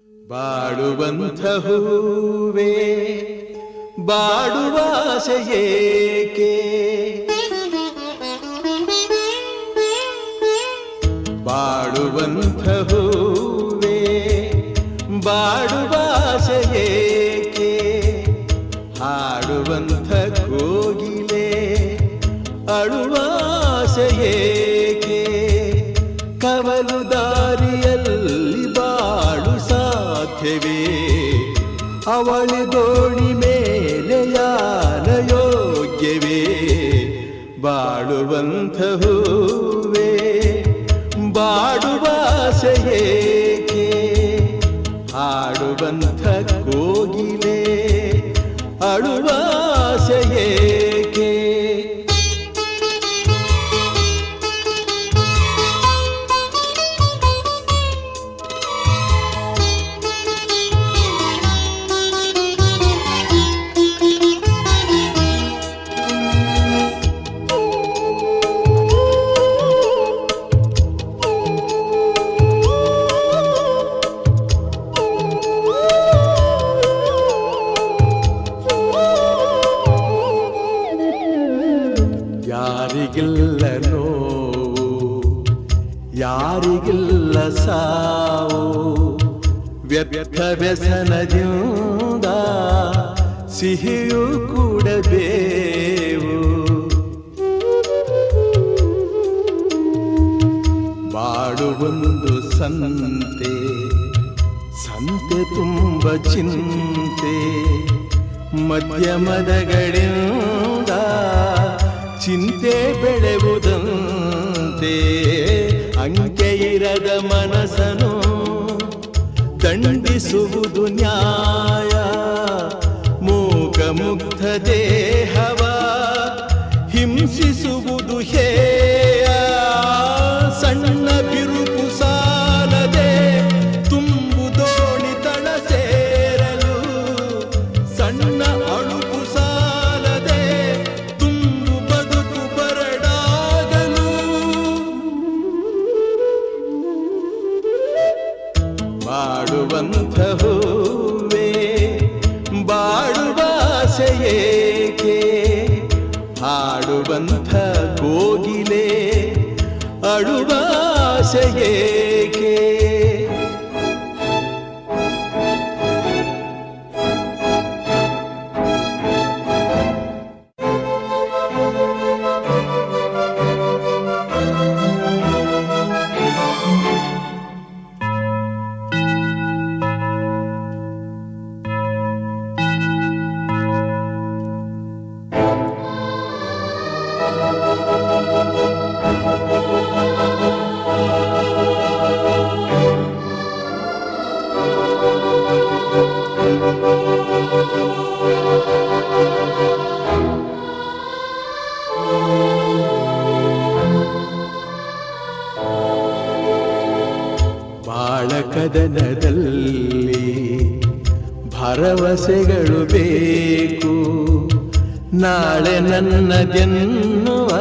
ಬಾಡುವಂಥ ಹೂವೇ ಬಾಡುವಾಸೆಯೇಕೆ, ಬಾಡುವಂಥ ಹೂವೇ ಬಾಡುವಾಸೆಯೇಕೆ, ಹಾಡುವಂಥ ಕೋಗಿಲೆ ಅಳುವಾಸೆಯೇಕೆ, ಕವಲು ದಾರಿಯಲ್ಲಿ ಬಾಳು ಸಾಧ್ಯವೇ, ಅವಳಿ ದೋಣಿ ಮೇಲೆ ಯಾನ ಯೋಗ್ಯವೇ, ಬಾಳುವಂಥ ಹೂವೇ ಬಾಡುವಾಸೆಯೇಕೆ, ಹಾಡುವಂಥ ಕೋಗಿಲೆ ಅಳುವಾಸೆಯೇಕೆ. ಯಾರಿಗಿಲ್ಲ ನೋವು, ಯಾರಿಗಿಲ್ಲ ಸಾವು, ವ್ಯರ್ಥ ವ್ಯಸನದಿಂದ ಸಿಹಿಯೂ ಕೂಡಬೇವು, ಬಾಳುವೊಂದು ಸಂತೆ, ಸಂತೆ ತುಂಬ ಚಿಂತೆ, ಮಧ್ಯಮದಗಳಿಂದ ಚಿಂತೆ ಬೆಳೆಯುವುದಂತೆ, ಅಂಕೆ ಇರದ ಮನಸ್ಸನು ದಂಡಿಸುವುದು ನ್ಯಾಯ, ಮೂಕ ಮುಗ್ಧ ದೇಹವ ಹಿಂಸಿಸುವುದು ಹೇಯ, ಸಣ್ಣ ಬಿರುಕು ಸಾಲದೆ ತುಂಬು ದೋಣಿ ತಳ ಸೇರಲು, ಸಣ್ಣ ಅಳುಕು ಸಾಲದೆ ತುಂಬು ಬದುಕು ಬರಡಾಗಲು, ಬಾಡುವಂಥ ಹೂವೇ ಬಾಡುವಾಸೆಯೇಕೆ, ಹಾಡುವಂಥ ಕೋಗಿಲೆ ಅಳುವಾಸೆಯೇಕೆ. ಬಾಳಕದನದಲ್ಲಿ ಭರವಸೆಗಳು ಬೇಕು, ನಾಳೆ ನನ್ನದೆನ್ನುವ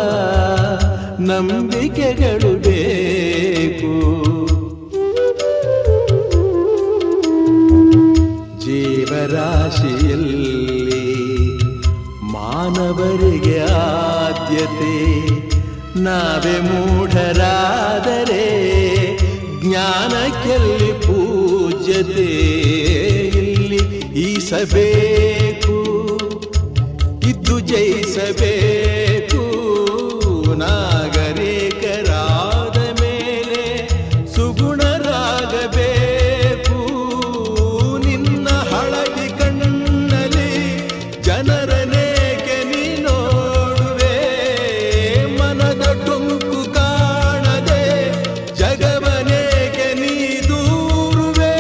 ನಂಬಿಕೆಗಳು ಬೇಕು, ಜೀವರಾಶಿಯಲ್ಲಿ ಮಾನವರಿಗೆ ಆದ್ಯತೆ, ನಾವೇ ಮೂಢರಾದರೆ ಜ್ಞಾನಕ್ಕೆಲ್ಲಿ ಪೂಜ್ಯತೆ, ಇಲ್ಲಿ ಈಸಬೇಕು ಇದ್ದು ಜಯಿಸಬೇಕು, ನಾಗರಿಕರಾದ ಮೇಲೆ ಸುಗುಣರಾಗಬೇಕು, ನಿನ್ನ ಹಳದಿ ಕಣ್ಣಲ್ಲಿ ಜನರನೇಕೆ ನೀ ನೋಡುವೆ, ಮನದ ಟೊಂಕು ಕಾಣದೆ ಜಗವನೇಕೆ ನೀ ದೂರುವೆ,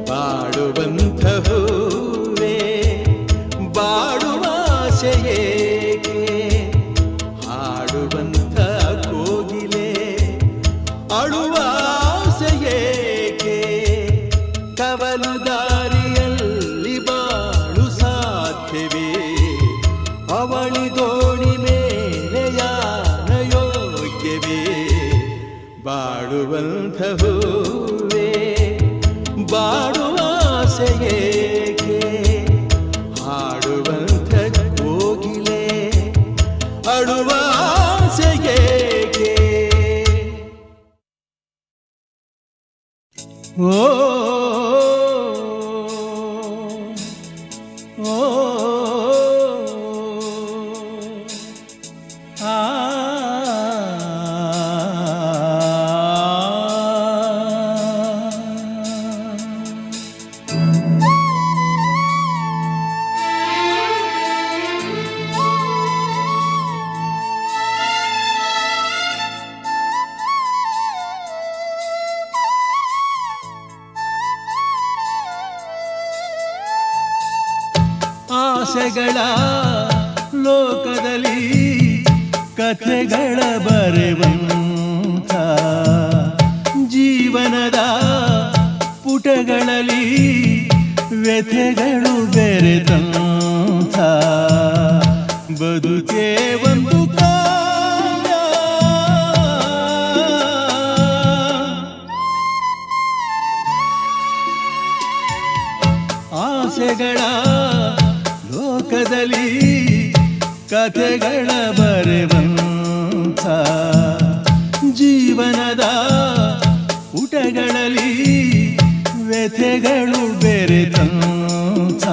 ಬಾಡುವಂಥ ಹೂವೇ ಬಾಡುವಾಸೆಯೇಕೆ, ಹಾಡುವಂಥ ಕೋಗಿಲೆ ಅಳುವಾಸೆಯೇಕೆ, ಕವಲು ದಾರಿಯಲ್ಲಿ ಬಾಳು ಸಾಧ್ಯವೇ, ಅವಳಿ ದೋಣಿ ಮೇಲೆ ಯಾನ ಯೋಗ್ಯವೇ, ಬಾ ಬಾಡುವ ಆಸೆಯೇಕೆ ಹಾಡುವಂಥ ಕೋಗಿಲೆ ಅಳುವ ಆಸೆಯೇಕೆ ಓ ಓ ಆ ಆಸೆಗಳ ಲೋಕದಲ್ಲಿ ಕಥೆಗಳ ಬರೆವಂಥ ಜೀವನದ ಪುಟಗಳಲ್ಲಿ ವ್ಯಥೆಗಳು ಬೆರೆತಂಥ ಬದುಕೇ ಒಂದು ಕಾವ್ಯ ಆಸೆಗಳ ಲೋಕದಲ್ಲಿ ಕಥೆಗಳ ಬರೆವಂಥ ಜೀವನದ ಪುಟಗಳಲ್ಲಿ ವ್ಯಥೆಗಳು ಬೆರೆತಂಥ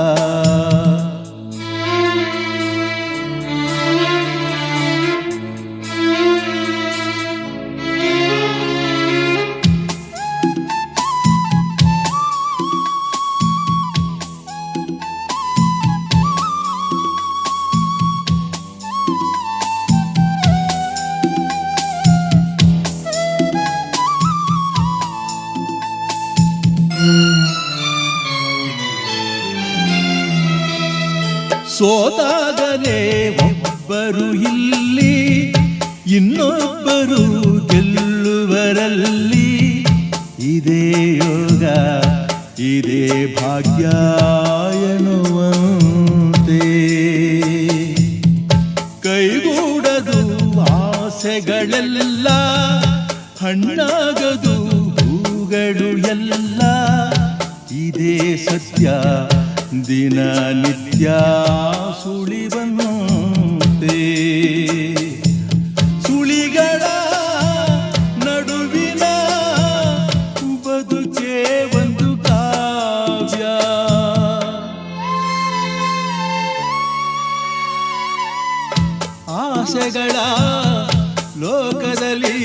ಸೋತಾಗಲೇ ಒಬ್ಬರು ಇಲ್ಲಿ ಇನ್ನೊಬ್ಬರು ಗೆಲ್ಲುವರಲ್ಲಿ ಇದೇ ಯೋಗ ಇದೇ ಭಾಗ್ಯ ಎನ್ನುವಂತೆ ಕೈಗೂಡದು ಆಸೆಗಳೆಲ್ಲ ಹಣ್ಣಾಗದು ಹೂಗಳು ಎಲ್ಲ ಇದೇ ಸತ್ಯ ದಿನನಿತ್ಯ ಸುಳಿವಂತೆ ಸುಳಿಗಳ ನಡುವಿನ ಬದುಕೇ ಒಂದು ಕಾವ್ಯ ಆಸೆಗಳ ಲೋಕದಲ್ಲಿ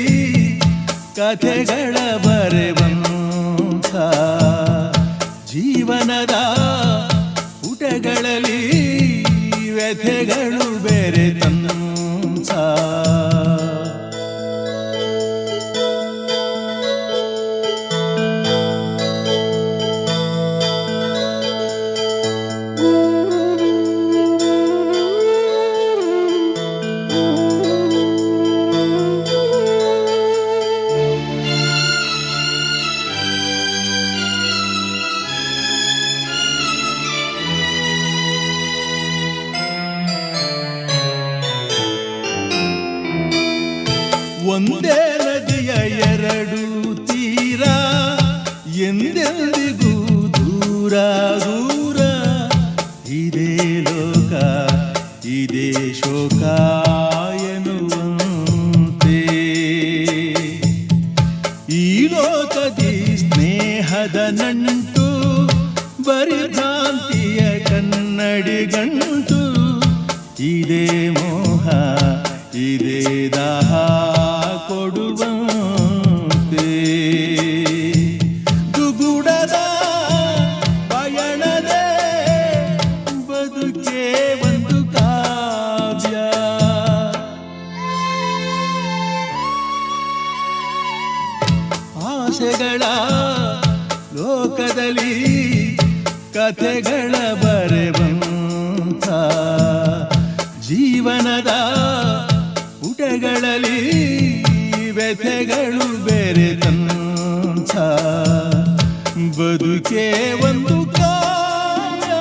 ಕಥೆಗಳ ಬರೆವಂಥ ಜೀವನದ ಪುಟಗಳಲ್ಲಿ ವ್ಯಥೆಗಳು ಬೆರೆತಂಥ ಒಂದೇ ನದಿಯ ಎರಡು ತೀರ ಎಂದೆಂದಿಗೂ ದೂರ ದೂರ ಇದೇ ಲೋಕ ಇದೇ ಶೋಕ ಎನ್ನುವಂತೆ ಈ ಲೋಕದಿ ಸ್ನೇಹದ ನಂಟು ಬರಿ ಭ್ರಾಂತಿಯ ಕನ್ನಡಿಗಂಟು ಇದೇ ಮೋಹ ಇದೇ ದಾಹ ಕೊಡುವಂತೆ ದುಗುಡದ ಪಯಣದೆ ಬದುಕೇ ಒಂದು ಕಾವ್ಯ ಆಸೆಗಳ ಲೋಕದಲ್ಲಿ ಕಥೆಗಳ ಬರೆವಂಥ ಜೀವನದ ಪುಟಗಳಲ್ಲಿ ವ್ಯಥೆಗಳು ಬೆರೆತಂಥ ಬದುಕೇ ಒಂದು ಕಾವ್ಯ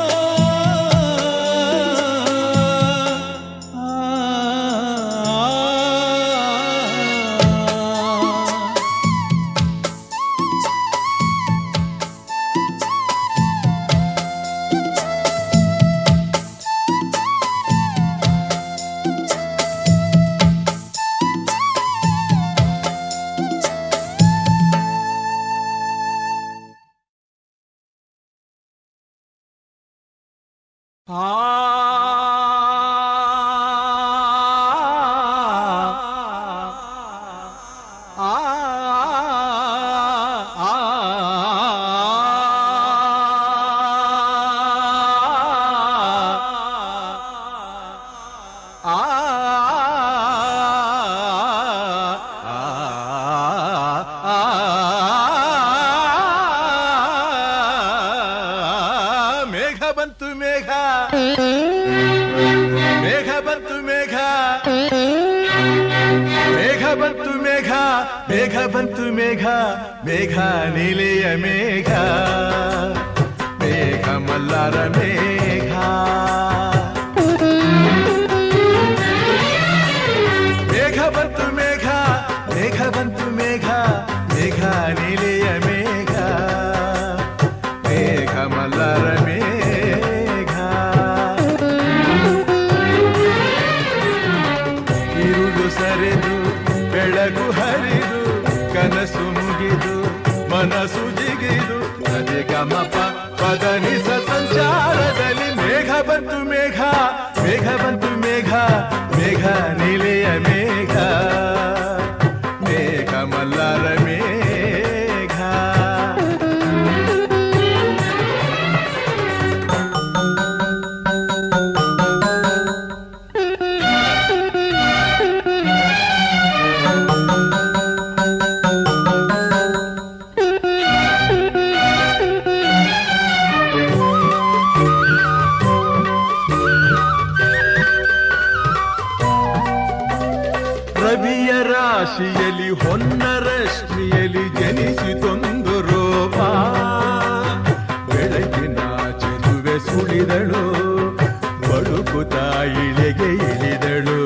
ಬಂತು ಮೇಘ ಮೇಘ ನೀಲಿಯ ಮೇಘ ಮೇಘ ಮಲ್ಲಾರ ಮೇಘ ಮೇಘ ಬಂತು ಮೇಘ ಮೇಘ ಬಂತು ಮೇಘ ಮೇಘ ನೀಲಿಯ ಮೇಘ ಮೇಘ ಮಲ್ಲಾರ ಮೇಘ ಇರುಳು ಸರಿದು ಬೆಳಗು ಹರಿದು ಕನಸು ಮುಗಿದು ಮನಸ್ಸು ಜಿಗಿದು ನದಿ ಗಮಪ ಪದನಿಸ ಸಂಚಾರದಲ್ಲಿ ಮೇಘ ಬಂತು ಮೇಘ ಮೇಘ ಬಂತು ಮೇಘ ಮೇಘ ನೀಲಿಯ ಮೇಘ ಮೇಘ ಮಲ್ಲಾರ ಮೇಘ ರವಿಯ ರಾಶಿಯಲ್ಲಿ ಹೊನ್ನ ರಶ್ಮಿಯಲ್ಲಿ ಜನಿಸಿತೊಂದು ರೂಪ ಬೆಳಗಿನ ಚೆಲುವೆ ಸುಳಿದಳು ಬಳುಕುತ್ತ ಇಳೆಗೆ ಇಳಿದಳು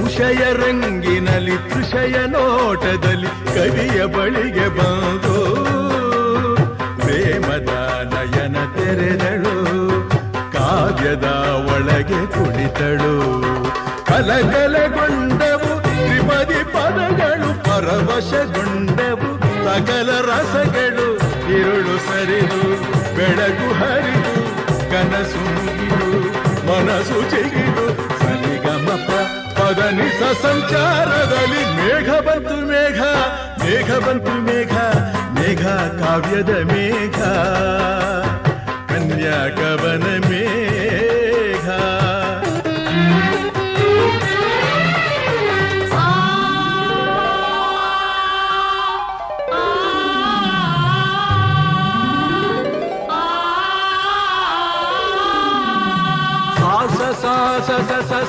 ಉಷಯ ರಂಗಿನಲ್ಲಿ ತೃಷಯ ನೋಟದಲ್ಲಿ ಕವಿಯ ಬಳಿಗೆ ಬಂದು ಪ್ರೇಮದ ನಯನ ತೆರೆದಳು ಕಾವ್ಯದ ಒಳಗೆ ಕುಳಿತಳು ಕಲಕಲಗೊಂಡವು ತ್ರಿಪದಿ ಪದಗಳು ಪರವಶಗೊಂಡವು ಸಕಲ ರಸಗಳು ಇರುಳು ಸರಿದು ಬೆಳಗು ಹರಿದು ಕನಸು ಮುಗಿದು ಮನಸ್ಸು ಜಿಗಿದು ಸರಿಗಮಪ ಪದನಿಸ ಸಂಚಾರದಲ್ಲಿ ಮೇಘ ಬಂತು ಮೇಘ ಮೇಘ ಬಂತು ಮೇಘ ಮೇಘ ಕಾವ್ಯದ ಮೇಘ ಕನ್ಯಾ ಕವನ ಮೇಘ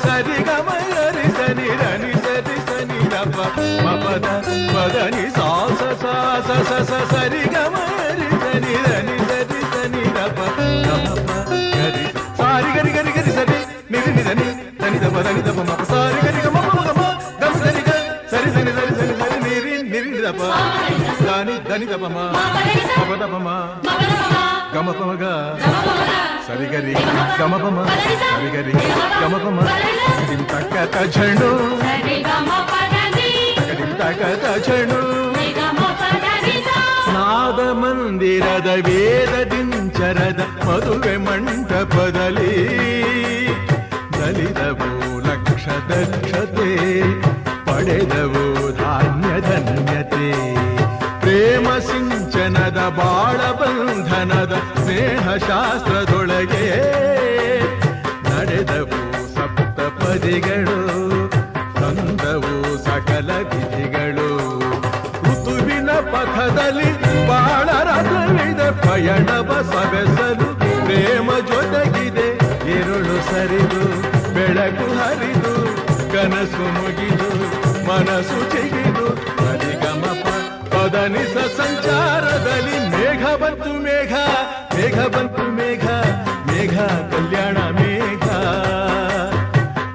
ಸರಿ ಗಮ ರಿ ಸನಿ ರನಿ ಸರಿ ಸನಿ ದಪ ಮಪದ ಪದನಿ ಸಾಸ ಸಾಸ ಸಸ ಸರಿ ಗಮ ರಿ ಸನಿ ರನಿ ಸರಿ ಸನಿ ದಪ ದಪ ಗರಿ ಸಾರಿ ಗರಿ ಗರಿ ಗರಿ ಸರಿ ನಿರಿ ನಿರನಿ ಧನಿ ದಪ ಮಪ ಸಾರಿ ಗರಿ ಗಮ ಗಮ ಗಮ ಸರಿ ಗ ಸರಿ ಸನಿ ಸರಿ ಸರಿ ಸರಿ ನಿರಿ ನಿರಿ ದಪ ದಾನಿ ಧನಿ ದಪ ಮ ಮಪ ದಪ ಮ ಗಮ ಪ ಗ ಸರಿ ಗರಿ ಗಮ ಪ ಮ ಸರಿ ಗರಿ ಗಮ ಪ ಮ ದಿಂ ತಕ್ಕತ ಝಣು ದಿಂ ತಕ್ಕತ ಝಣು ನಾದ ಮಂದಿರದ ವೇದ ದಿಂಚರದ ಮದುವೆ ಮಂಟಪದಲ್ಲಿ ದಲಿದವು ಲಕ್ಷ ದಕ್ಷತೆ ಪಡೆದವು ಧಾನ್ಯ ಧನ್ಯತೆ ಪ್ರೇಮ ಸಿಂಚನದ ಬಾಳ ಬಂಧನದ ಸ್ನೇಹ ಶಾಸ್ತ್ರದೊಳಗೆ ನಡೆದವು ಸಪ್ತಪದಿಗಳು ತಂದವು ಸಕಲ ವಿಧಿಗಳು ಋತುವಿನ ಪಥದಲ್ಲಿ ಬಾಳ ರಥವಿದೆ ಪಯಣವ ಸವೆಸಲು ಪ್ರೇಮ ಜೊತೆಗಿದೆ ಇರುಳು ಸರಿದು ಬೆಳಕು ಹರಿದು ಕನಸು ಮುಗಿದು ಮನಸ್ಸು ಚಿಗಿದು ಸರಿಗಮಪ ಪದನಿಸ ಸಂಚಾರದಲ್ಲಿ ಮೇಘ ಬಂತು ಮೇಘ ಮೇಘ ಬಂತು ಮೇಘ ಮೇಘ ಕಲ್ಯಾಣ ಮೇಘ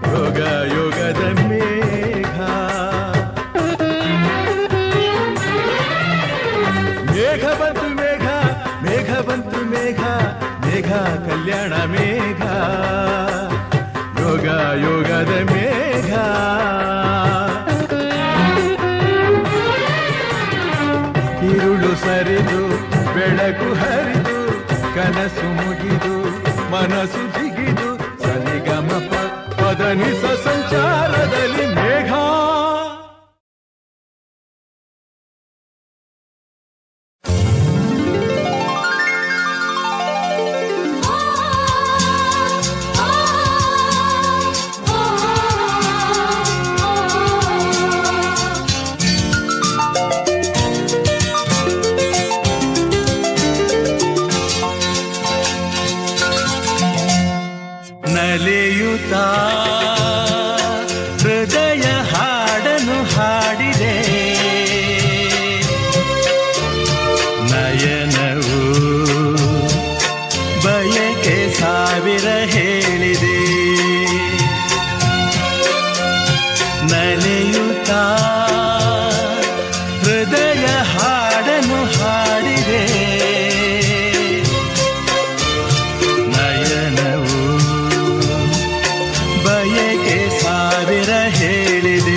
ಯೋಗ ಯೋಗದ ಮೇಘ ಮೇಘ ಬಂತು ಮೇಘ ಮೇಘ ಬಂತು ಮೇಘ ಮೇಘ ಕಲ್ಯಾಣ ಮೇಘ ಯೋಗ ಯೋಗದ ಮೇಘ ಇರುಳು ಸರಿದು ಬೆಳಕು ಹರಿದು ಕನಸು ಮುಗಿದು ಮನಸ್ಸು ಜಿಗಿದು ಸನಿಗಮಪ ಪದನಿಸ ಸಂಚಾರದಲ್ಲಿ ಮೇಘ. ನಲಿಯುತ್ತಾ ಹೃದಯ ಹಾಡನು ಹಾಡಿದೆ, ನಯನವು ಬಯಕೆ ಸಾವಿರ ಹೇಳಿದೆ. ನಲಿಯುತ್ತಾ ಹೃದಯ ಹಾಡನು ಹಾಡಿದೆ, ನಯನವು ಬಯಕೆ ಸಾವಿರ ಹೇಳಿದೆ.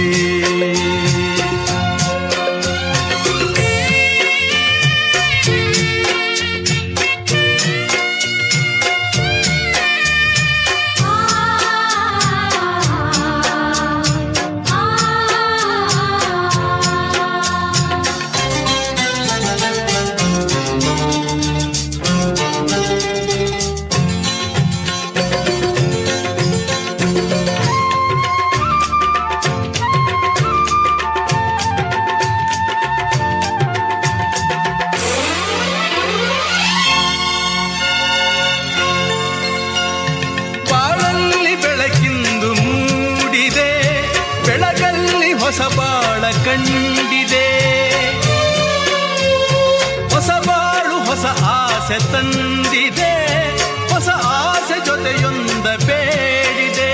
ಹೊಸ ಬಾಳ ಕಂಡಿದೆ, ಹೊಸ ಬಾಳು ಹೊಸ ಆಸೆ ತಂದಿದೆ, ಹೊಸ ಆಸೆ ಜೊತೆಯೊಂದ ಬೇಡಿದೆ.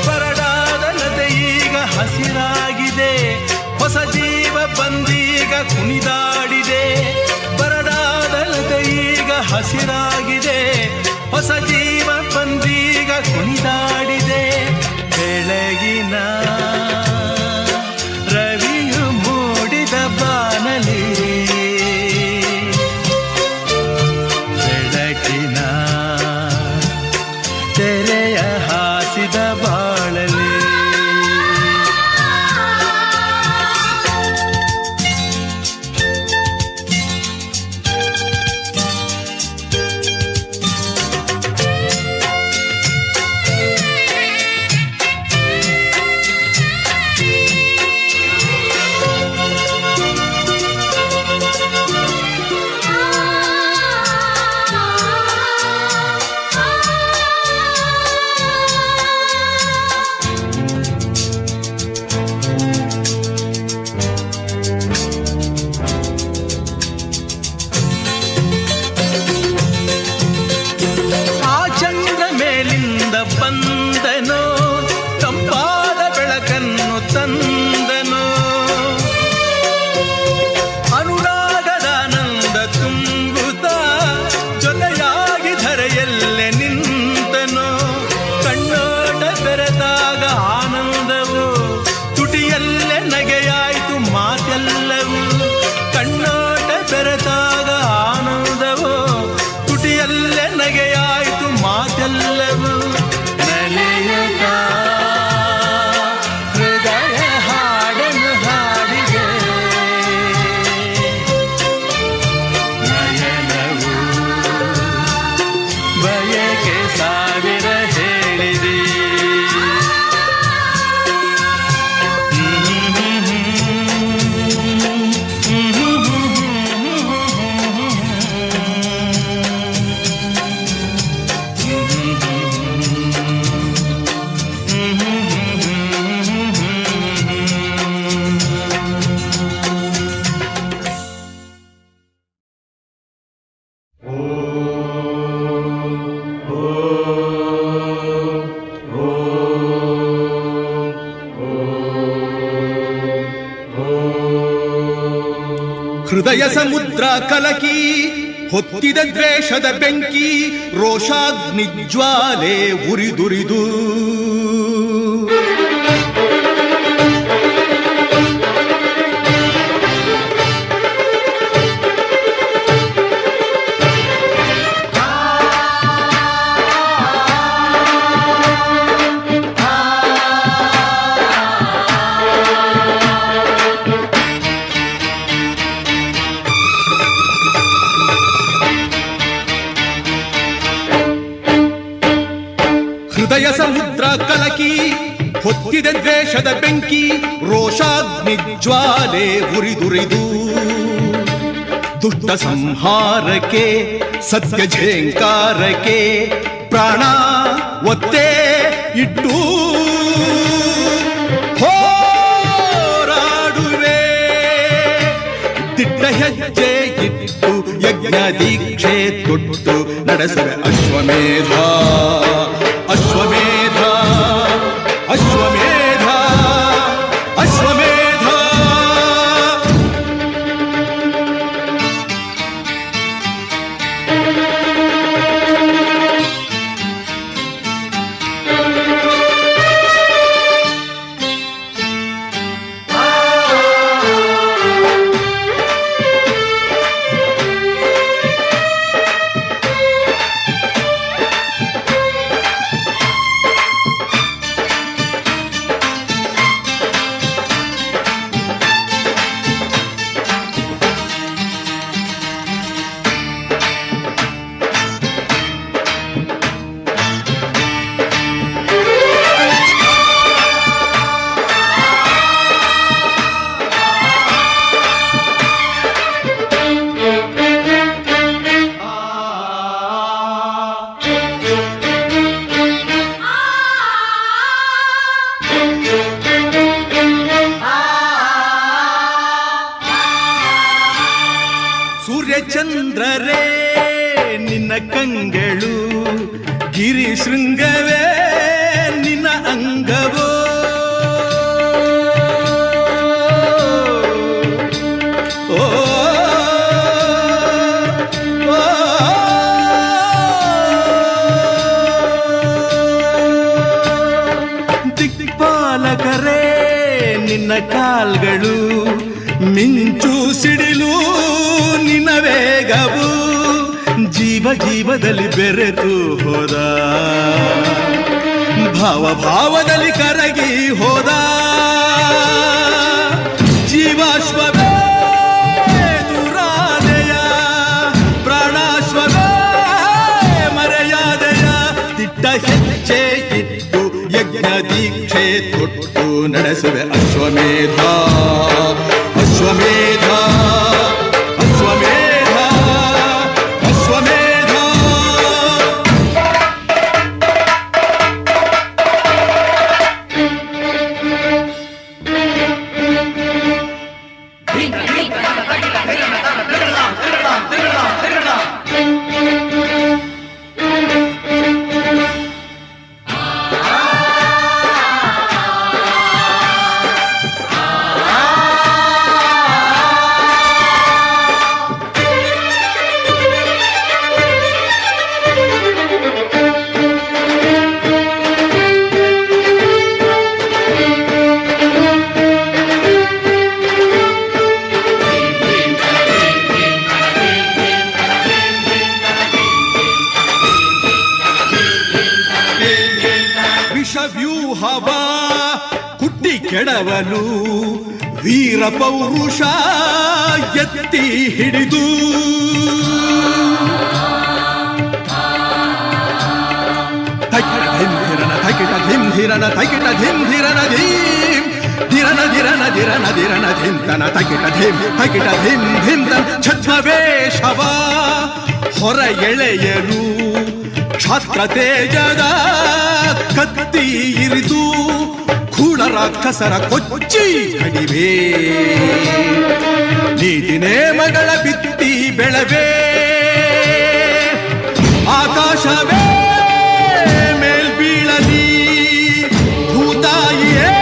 ಬರಡಾದ ನದಿ ಈಗ ಹಸಿರಾಗಿದೆ, ಹೊಸ ಜೀವ ಬಂದೀಗ ಕುಣಿದಾಡಿದೆ. ಬರಡಾದ ನದಿ ಈಗ ಹಸಿರಾಗಿದೆ, ಹೊಸ ಜೀವ ಬಂದೀಗ ಕುಣಿದಾಡಿದೆ. ಬೆಳಗಿನ ರವಿಯು ಮೂಡಿದ ಬಾನಲಿ, ಬೆಳಕಿನ ತೆರೆಯ ಹಾಸಿದ ಬಾಳಲಿ. ಬಂದನೋ ತಂಪಾದ ಬೆಳಕನ್ನು ತಂದನೋ, ಅನುರಾಗದಾನಂದ ತುಂಬುತ್ತ ಜೊತೆಯಾಗಿ ಧರೆಯಲ್ಲೇ ನಿಂತನೋ. ಕಣ್ಣೋಟ ಬೆರೆತಾಗ ಆನಂದವು, ತುಟಿಯಲ್ಲೇ ನಗೆಯಾಯಿತು ಮಾತೆಲ್ಲವೂ. ಕಣ್ಣೋಟ ಬೆರೆತಾಗ ಆನಂದವು, ತುಟಿಯಲ್ಲೇ ನಗೆಯಾಯಿತು ಮಾತೆಲ್ಲವೂ. ಹೃದಯ ಹಾಡನು ಹಾಡಿದೆ, ನಯನವು ಬಯಕೆ ಸಾವಿರ ಹೇಳಿದೆ. ಹೃದಯ ಸಮುದ್ರ ಕಲಕಿ ಹೊತ್ತಿದ ದ್ವೇಷದ ಬೆಂಕಿ, ರೋಷಾಗ್ನಿ ಜ್ವಾಲೆ ಉರಿದುರಿದು ಸಮುದ್ರ ಕಲಕಿ ಹೊತ್ತಿದೆ ದ್ವೇಷದ ಬೆಂಕಿ, ರೋಷಾಗ್ನಿ ಜ್ವಾಲೆ ಉರಿದುರಿದು ದುಷ್ಟ ಸಂಹಾರಕ್ಕೆ ಸತ್ಯ ಝೇಂಕಾರಕ್ಕೆ ಪ್ರಾಣ ಒತ್ತೆ ಇಟ್ಟು ಹೋರಾಡುವೆ. ದಿಟ್ಟ ಹೆಜ್ಜೆ ಇಟ್ಟು ಯಜ್ಞ ದೀಕ್ಷೆ ತೊಟ್ಟು ನಡೆಸುವೆ ಅಶ್ವಮೇಧ ಅಶ್ವಮೇಧ ಅಶ್ವಮೇಧ ಅಶ್ವಮೇಧ. ಸೂರ್ಯಚಂದ್ರರೇ ನಿನ್ನ ಕಂಗಳು, ಗಿರಿ ಶೃಂಗವೇ ನಿನ್ನ ಅಂಗವೋ. ಓ ದಿಕ್ಪಾಲಕರೇ ನಿನ್ನ ಕಾಲ್ಗಳು, ಮಿಂಚು ಸಿಡಿಲು ನಿನ್ನ ವೇಗವು. ಜೀವ ಜೀವದಲ್ಲಿ ಬೆರೆತು ಹೋದ, ಭಾವ ಭಾವದಲ್ಲಿ ಕರಗಿ ಹೋದ. ಜೀವಾಶ್ವವೇ ದುರಾದೆಯ, ಪ್ರಾಣಾಶ್ವವೇ ಮರೆಯಾದೆಯ. ದಿಟ್ಟ ಹೆಜ್ಜೆ ಇಟ್ಟು ಯಜ್ಞ ದೀಕ್ಷೆ ತೊಟ್ಟು ನಡೆಸುವೆ ಅಶ್ವಮೇಧ ಅಶ್ವಮೇಧ ಅಶ್ವಮೇಧ ಅಶ್ವಮೇಧ. ವಿಷವ್ಯೂಹವ ಕುಟ್ಟಿ ಕೆಡವಲು ವೀರ ಪೌರುಷ ಎತ್ತಿ ಹಿಡಿದು ತಕಿಟ ಧಿಂಧಿರನ ತಕಿಟ ಧಿಂಧಿರನ ತಕಿಟ ಧಿಂಧಿರನ ಧೀಂ ಧಿರನ ಧಿರನ ಧಿರನ ಧಿರನ ಧಿಂತನ ತಕಿಟ ಧಿಂ ತಕಿಟ ಧಿಂ ಧಿಂತನ. ಛದ್ಮವೇಷವ ಹೊರ ಎಳೆಯಲು ಕ್ಷಾತ್ರ ತೇಜದ ಕತ್ತಿ ಇರಿದು ಖೂಳ ರಾಕ್ಷಸರ ಕೊಚ್ಚಿ ಕಡಿವೆ. ನೀತಿ ನೇಮಗಳ ಬಿತ್ತಿ ಬೆಳವೆ, ಆಕಾಶವೇ ಮೇಲ್ಬೀಳಲಿ, ಭೂತಾಯಿಯೇ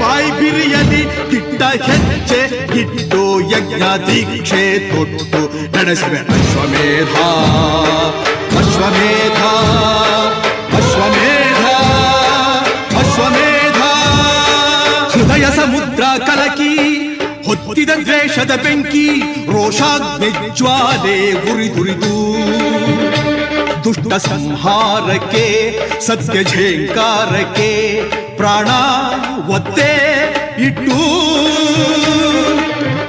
ಬಾಯಿ ಬಿರಿಯಲಿ. ದಿಟ್ಟ ಹೆಜ್ಜೆ ಇಟ್ಟು ಯಜ್ಞ ದೀಕ್ಷೆ ತೊಟ್ಟು ನಡೆಸುವೆ ಅಶ್ವಮೇಧ ಅಶ್ವಮೇಧ ಅಶ್ವಮೇಧ ಅಶ್ವಮೇಧ. ಹೃದಯ ಸಮುದ್ರ ಕಲಕಿ ಹೊತ್ತಿದ ದ್ವೇಷದ ಬೆಂಕಿ, ರೋಷಾಗ್ನಿ ಜ್ವಾಲೆ ಉರಿದುರಿದು ದುಷ್ಟ ಸಂಹಾರಕ್ಕೆ ಸತ್ಯ ಝೇಂಕಾರಕ್ಕೆ ಪ್ರಾಣ ಒತ್ತೆ ಇಟ್ಟು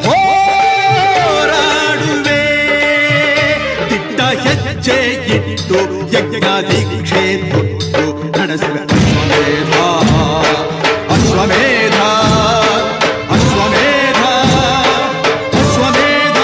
ಹೋರಾಡುವೆ. ದಿಟ್ಟ ಹೆಜ್ಜೆ ಇಟ್ಟು ಯಜ್ಞ ದೀಕ್ಷೆ ತೊಟ್ಟು ನಡೆಸುವೆ ಅಶ್ವಮೇಧ ಅಶ್ವಮೇಧ ಅಶ್ವಮೇಧ ಅಶ್ವಮೇಧ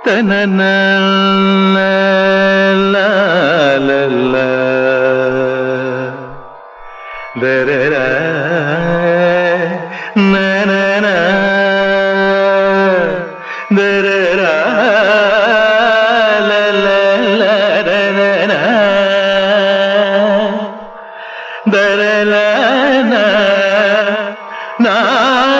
ತನನ ದರ ನನ ದರ ದರ ನಾನ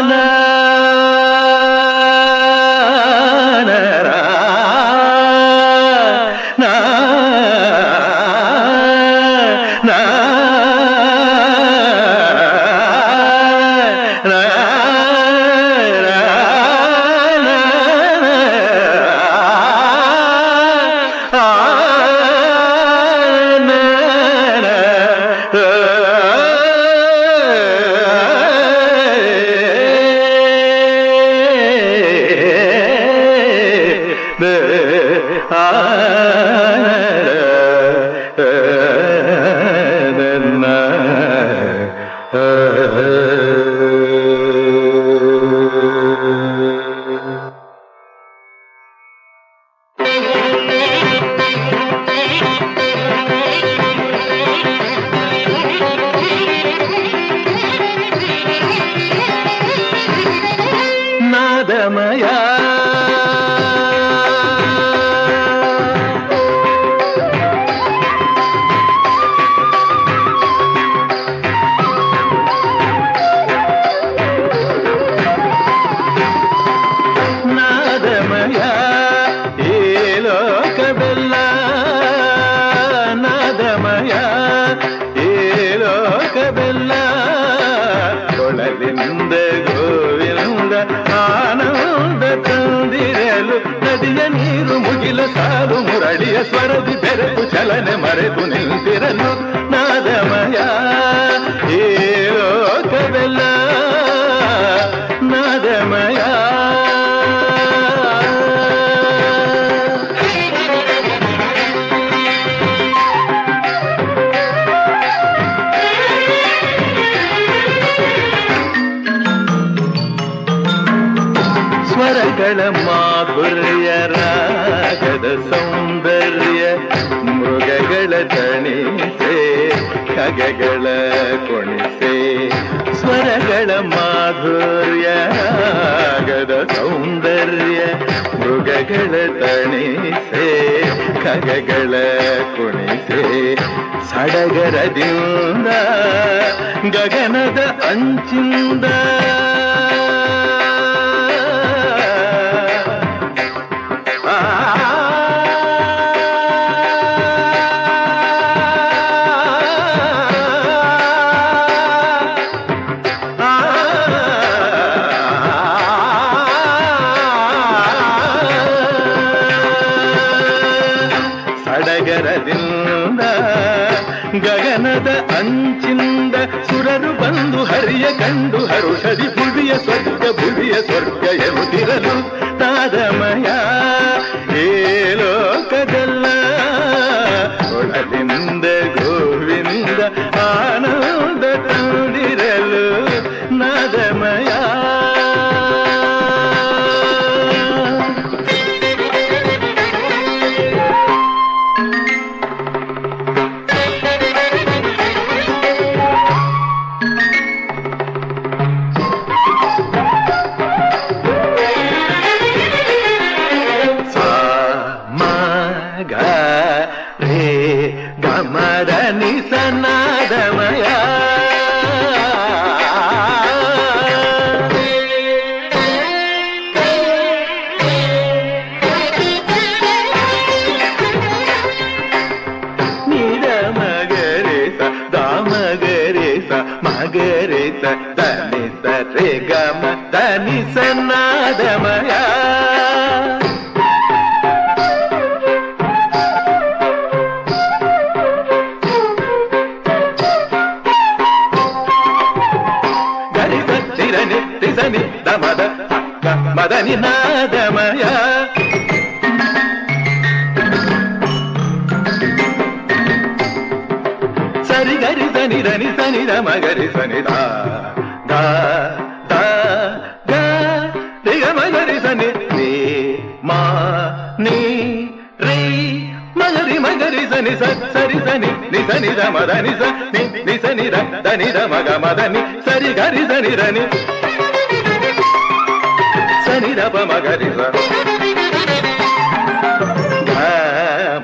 ಸಾಲು ಮುರಳಿಯ ಸ್ವರದಿ ಬೆರೆತು ಚಲನೆ ಮರೆತು ನಿಂತಿರಲು ನಾದಮಯ ಈ ಲೋಕವೆಲ್ಲ ನಾದಮಯ ಸ್ವರಗಳ ಮಾಧುರ್ಯ ರಾಗದ ಸೌಂದರ್ಯ ಮೃಗಗಳ ತಣಿಸೆ ಖಗಗಳ ಕೊಣಿಸೆ ಸ್ವರಗಳ ಮಾಧುರ್ಯ ರಾಗದ ಸೌಂದರ್ಯ ಮೃಗಗಳ ತಣಿಸೆ ಖಗಗಳ ಕೊಣಿಸೆ ಸಡಗರದಿಂದ ಗಗನದ ಅಂಚಿಂದ ಗಗನದ ಅಂಚಿಂದ ಸುರರು ಬಂದು ಹರಿಯ ಕಂಡು ಹರುಷದಿ ಭುವಿಯ ಸ್ವರ್ಗ ಎನ್ನುತ್ತಿರಲು ನಾದಮಯ ಏ ಲೋಕದಲ್ಲ ಒಳದಿಂದ ಗೋವಿಂದ ಆನಂದ ತಂದಿರಲು ನಾದಮಯ ಸರಿ ಗಮ ಧನಿ ಸನ್ನಾದಮಯ ಗರಿ ಸರಿ ಸನಿ ದಮದ ಮದನಿ ನಾದಮಯ ಸರಿ ಗರಿ ಸನಿ ಧನಿ ಸನಿ the ಮಗರಿ Sunny the the the ಗ ರಿ ಗ ಮಗರಿ ಸನಿ ನಿ ಮಾ ನಿ ರಿ ಮಗರಿ ಮಗರಿ ಸನಿ ಸರಿ ಸನಿ ನಿ ಸನಿ ದ ಮದ ನಿ ಸ ನಿ ಸನಿ ದ ಧನಿ ದ ಮಗ ಮದ ನಿ ಸರಿ ಗರಿ ಸನಿ ರನಿ ಸನಿ ದ ಪ ಮಗರಿ ಸ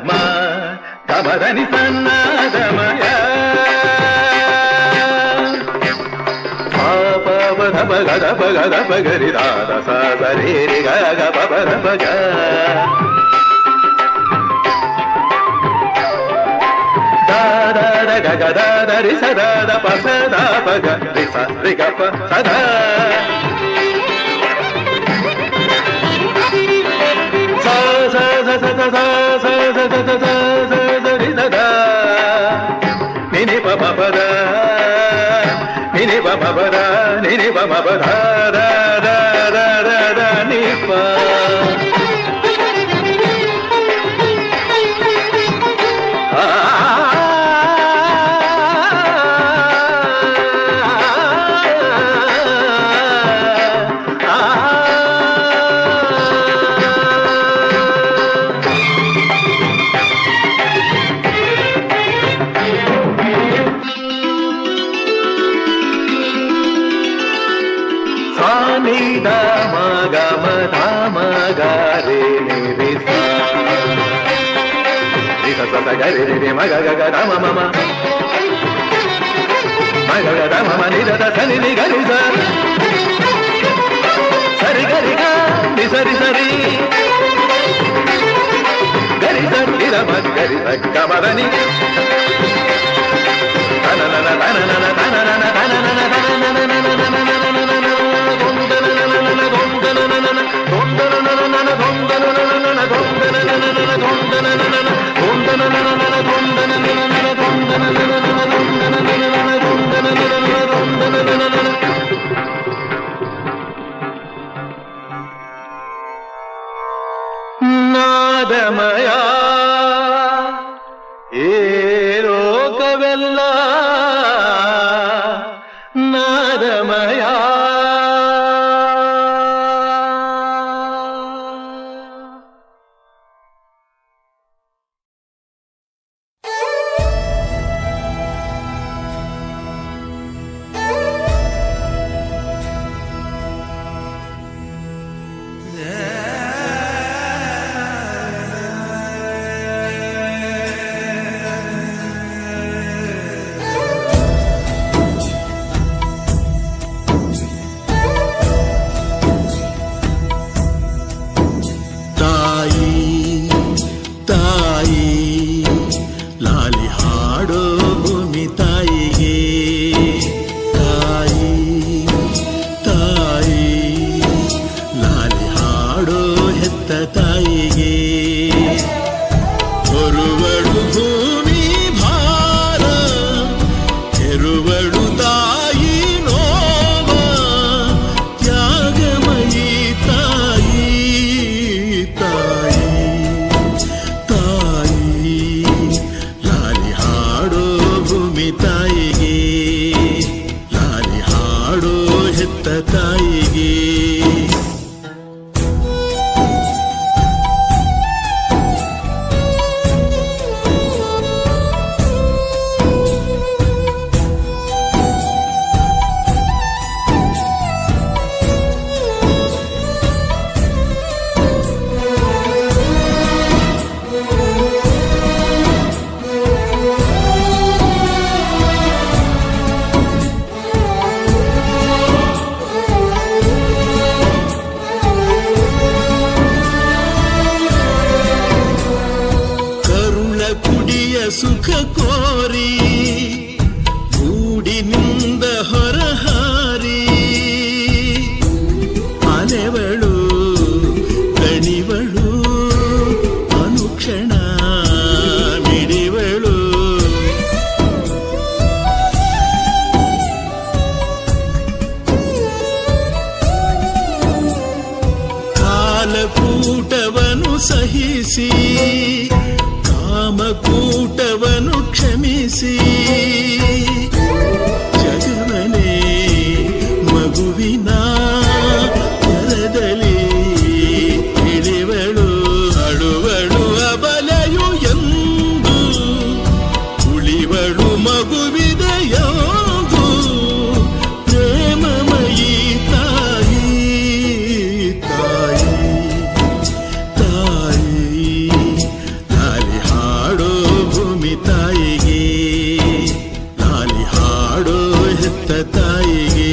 ಮ ಗಮದನಿ ಸನ್ನಾದಮಯ ಗದ ಪಗದ ಪಗರಿ ದಾದ ಸರಿ ಗ ಗ ಪರ ಪಗ ದಾದ ಗ ಗ ದಾದ ರಿ ಸದಾ ದ ಪ ಸದಾ ಪಗ ರಿ ಸ ರಿ ಗ ಪ ಸದಾ ಸ ಸ ಸ ಸ ಸ ಸ ಸ ಸ ಸ ಸ ರಿ ಸದಾ ನಿ ನಿ ಪ ಪ ದ ನಿ ಪ ಪ ದ ನಿ ಪ ಪ the the the the the the ನಿ ಪ ಗರಿ ರಿ ಮಗ ಗ ಗ ಮ ಮ ಮ ಮಗ ಗ ದ ಮ ಮ ನಿ ದ ಸನಿ ನಿ ಗರಿ ಸ ಸರಿ ಗರಿ ಗ ನಿ ಸರಿ ಸರಿ ಗರಿ ಸ ನಿ ದ ಮ ಗರಿ ಸ ಗ ಮ ದ ನಿ ತನ ನನ ತನ ನನ ತನ ನನ ತನ ನನ ತನ ನನ ನನ ನನ ನನ ಗೊಂದನ ನನ ನನ ಗೊಂದನ ನನ ಗೊಂದನ ನನ ನನ ಗೊಂದನ ನನ ನನ ಗೊಂದನ ನನ ನನ ಗೊಂದನ ನನ ಗೊಂದನ ನನ ನನ ಗೊಂದನ ನನ ನನ ಗೊಂದನ ನನ ನನ ಗೊಂದನ ನನ ನನ ಗೊಂದನ ನನ ನನ ಗೊಂದನ ನನ ನನ ನಾದಮಯ ಏ ಲೋಕವೆಲ್ಲ ನಾದಮಯ ಮುಗಿಸಿ ಕಾಮಕೂಟವನ್ನು ಕ್ಷಮಿಸಿ ಜಗವನೇ ಮಗುವಿನ ಕರದಲ್ಲಿ ಇಳಿವಳು ಅಳುವಳು ಅಬಲೆಯು ಎಂದು ಉಳಿವಳು ಮಗುವಿದೆಯದು ಪ್ರೇಮಮಯಿ ತಾಯಿ ತಾಯಿ ತಾಯಿ ಲಾಲಿ ಹಾಡೋ ಭೂಮಿ ತಾಯಿಗೆ ಲಾಲಿ ಹಾಡೋ ಹೆತ್ತ ತಾಯಿಗೆ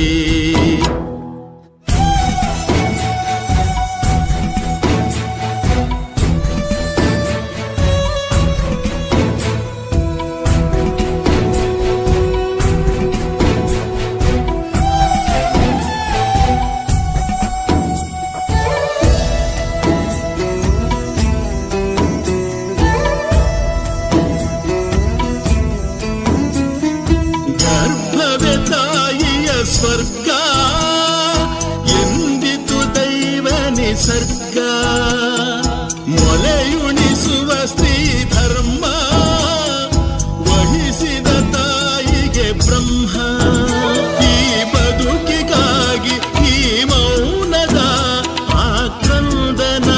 ಗರ್ಭವೇ ತಾಯಿಯ ಸ್ವರ್ಗ ಎಂದಿತು ದೈವ ನಿಸರ್ಗ ಮೊಲೆಯುಣಿಸುವ ಸ್ತ್ರೀ ಧರ್ಮ ವಹಿಸಿದ ತಾಯಿಗೆ ಬ್ರಹ್ಮ ಈ ಬದುಕಿಗಾಗಿ ಈ ಮೌನದ ಆಕ್ರಂದನ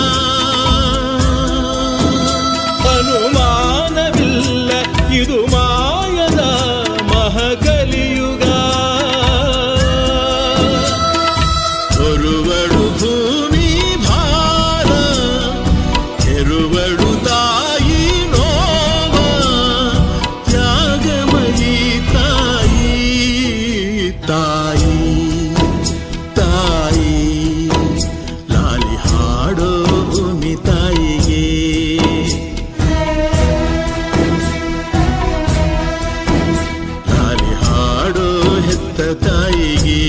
ಅನುಮಾನವಿಲ್ಲ ಇದು ಮಾಯದ ಮಹಕಲಿಯುಗ ಹೊರುವಳು ಭೂಮಿ ಭಾರ ಹೆರುವಳು ತಾಯಿ ನೋವ ತ್ಯಾಗಮಯಿ ತಾಯಿ ತಾಯಿ ತಾಯಿ ಲಾಲಿ ಹಾಡೋ ಭೂಮಿ ತಾಯಿಗೆ ಲಾಲಿ ಹಾಡೋ ಹೆತ್ತ ತಾಯಿಗೆ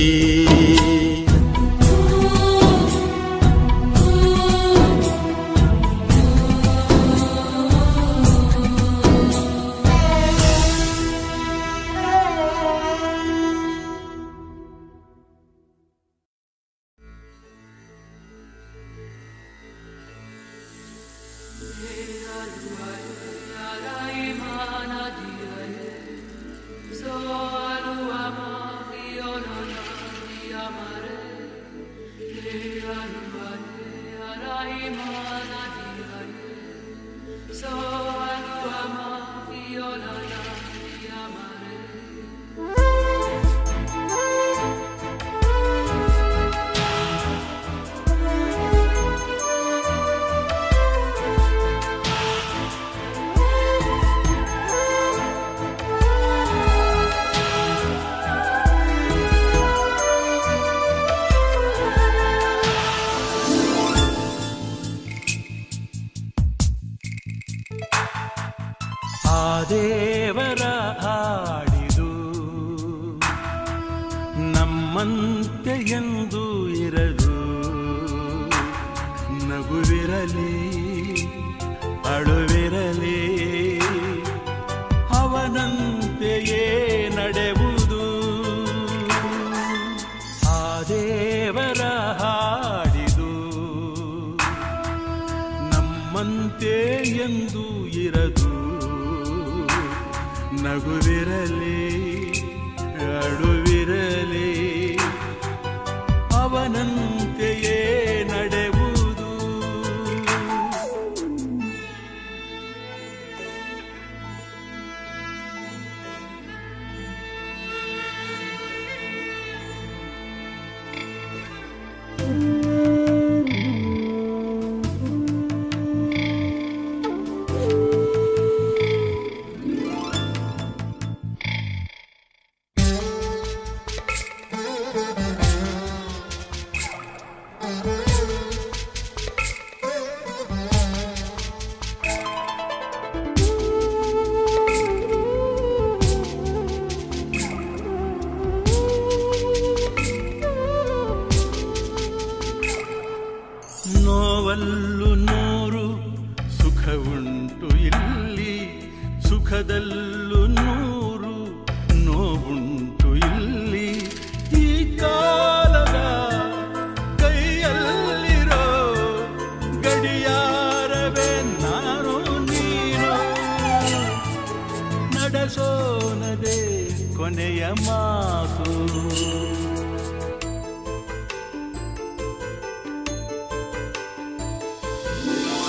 ಆ ದೇವರ ಹಾಡಿದು ನಮ್ಮಂತೆ ಎಂದು ಇರಲು ನಗುವಿರಲಿ ಅಳುವಿರಲಿ ಅವನಂತೆಯೇ ನಡೆಯುವುದು ಆ ದೇವರ ಹಾಡಿದು ನಮ್ಮಂತೆ ಎಂದು ಇರದು ನಗುವಿರಲಿ ಅಳುವಿರಲಿ ಅವನಂತೆಯೇ ನಡೆಯುವುದು ನೋವಲ್ಲು ನೂರು ಸುಖವುಂಟು ಇಲ್ಲಿ ಸುಖದಲ್ಲೂ ನೂರು ನೋವುಂಟು ಇಲ್ಲಿ ಈ ಕಾಲದ ಕೈಯಲ್ಲಿರೋ ಗಡಿಯಾರವೆಂದು ಕೊನೆಯ ಮಾತು.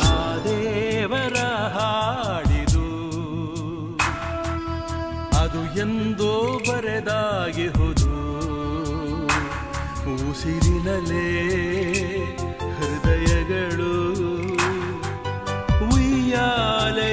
ಆ ದೇವರ ಹಾಡಿದು ಅದು ಎಂದೋ ಬರೆದಾಗಿಹುದು. ಉಸಿರಿನಲೇ ಹೃದಯಗಳು ಉಯ್ಯಾಲೆಯಾಗಿರುವುದು.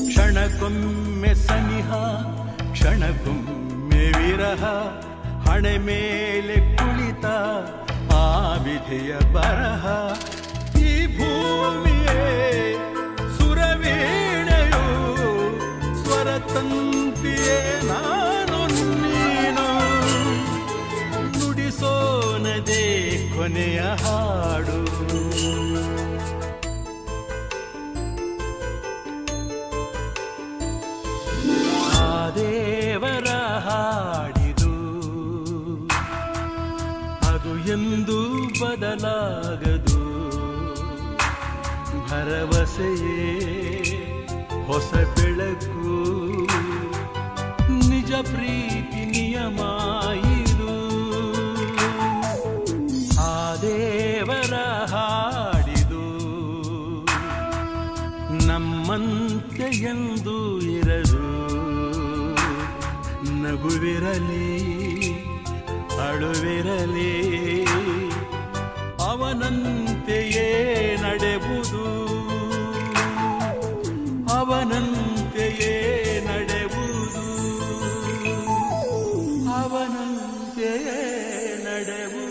ಕ್ಷಣಕ್ಕೊಮ್ಮೆ ಸನಿಹ, ಕ್ಷಣಕ್ಕೊಮ್ಮೆ ವಿರಹ, ಹಣೆ ಮೇಲೆ ಕುಳಿತ ಆ ವಿಧಿಯ ಬರಹ. ಈ ಭೂಮಿಯೇ ಸುರವೀಣೆಯು, ಸ್ವರತಂತಿಯೇ ನಾನು ನೀನು. ನುಡಿಸೋನದೇ ಕೊನೆಯ ಹಾಡು. ದೇವರ ಹಾಡಿದು ಅದು ಎಂದೂ ಬದಲಾಗದು. ಭರವಸೆಯೇ ಹೊಸ ಬೆಳಕು, ನಿಜ ಪ್ರೀತಿ ನಿಯಮ ಇದು. ಆ ದೇವರ ಹಾಡಿದು ನಮ್ಮಂತೆ ಎಂದೂ ಇರದು. ನಗುವಿರಲಿ ಅಳುವಿರಲಿ ಅವನಂತೆಯೇ ನಡೆವುದು, ಅವನಂತೆಯೇ ನಡೆವುದು, ಅವನಂತೆಯೇ ನಡೆವುದು.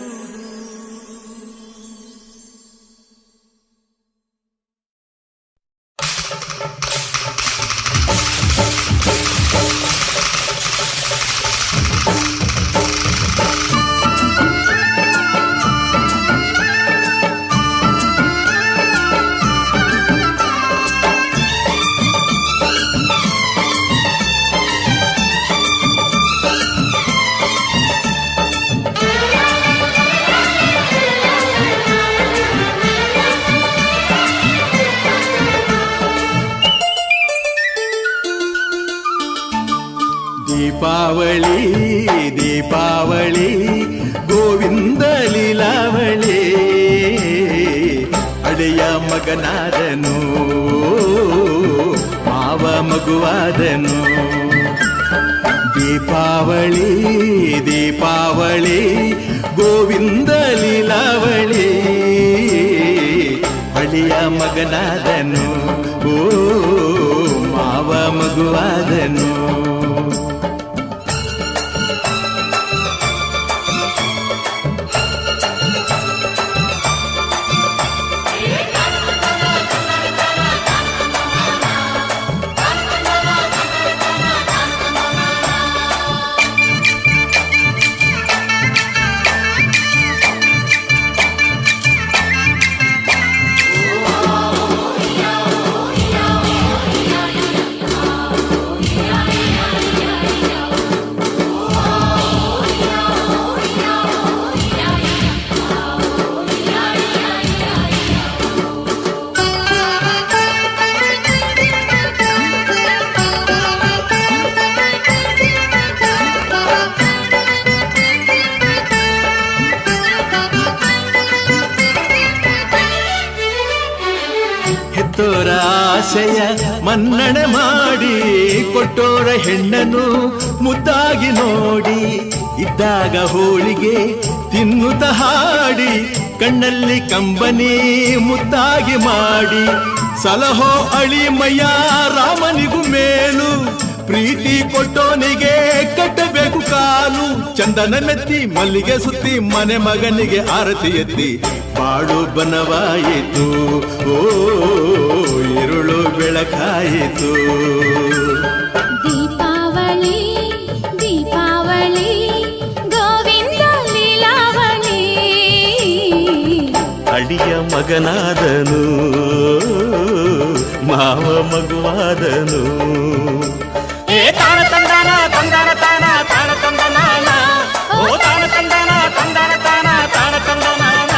ದೀಪಾವಳಿ ದೀಪಾವಳಿ ಗೋವಿಂದ ಲೀಲಾವಳಿ. ಅಡೆಯ ಮಗನಾದನು ಮಾವ ಮಗುವಾದನು. ದೀಪಾವಳಿ ದೀಪಾವಳಿ ಗೋವಿಂದ ಲೀಲಾವಳಿ. ಅಳಿಯ ಮಗನಾದನು ಓ ಮಾವ ಮಗುವಾದನು. ಹೆತ್ತೋರ ಆಸೆಯ ಮನ್ನಣೆ ಮಾಡಿ ಕೊಟ್ಟೋರ ಹೆಣ್ಣನು ಮುದ್ದಾಗಿ ನೋಡಿ ಇದ್ದಾಗ ಹೋಳಿಗೆ ತಿನ್ನುತ್ತ ಹಾಡಿ ಕಣ್ಣಲ್ಲಿ ಕಂಬನಿ ಮುದ್ದಾಗಿ ಮಾಡಿ ಸಲಹೋ ಅಳಿಮಯ್ಯ ರಾಮನಿಗೂ ಮೇಲು ಪ್ರೀತಿ ಕೊಟ್ಟೋನಿಗೆ ಚಂದನ ಮೆತ್ತಿ ಮಲ್ಲಿಗೆ ಸುತ್ತಿ ಮನೆ ಮಗನಿಗೆ ಆರತಿ ಎತ್ತಿ ಬಾಳು ಬನವಾಯಿತು. ಓ ഇരുಳು ಬೆಳಕಾಯಿತು. ದೀಪಾವಳಿ ದೀಪಾವಳಿ ಗೋವಿಂದ ಲೀಲಾವಳಿ. ಅಡಿಯ ಮಗನಾದನು ಮಾವ ಮಗುವಾದನು. ತಾನ ತಂದಾನ ತಂದಾನ ತಾನ ತಾನ ತಂದನಾನ. ಓ ತಾನ ತಂದಾನ ತಂದಾನ ತಾನ ತಾನ ತಂದನಾನ.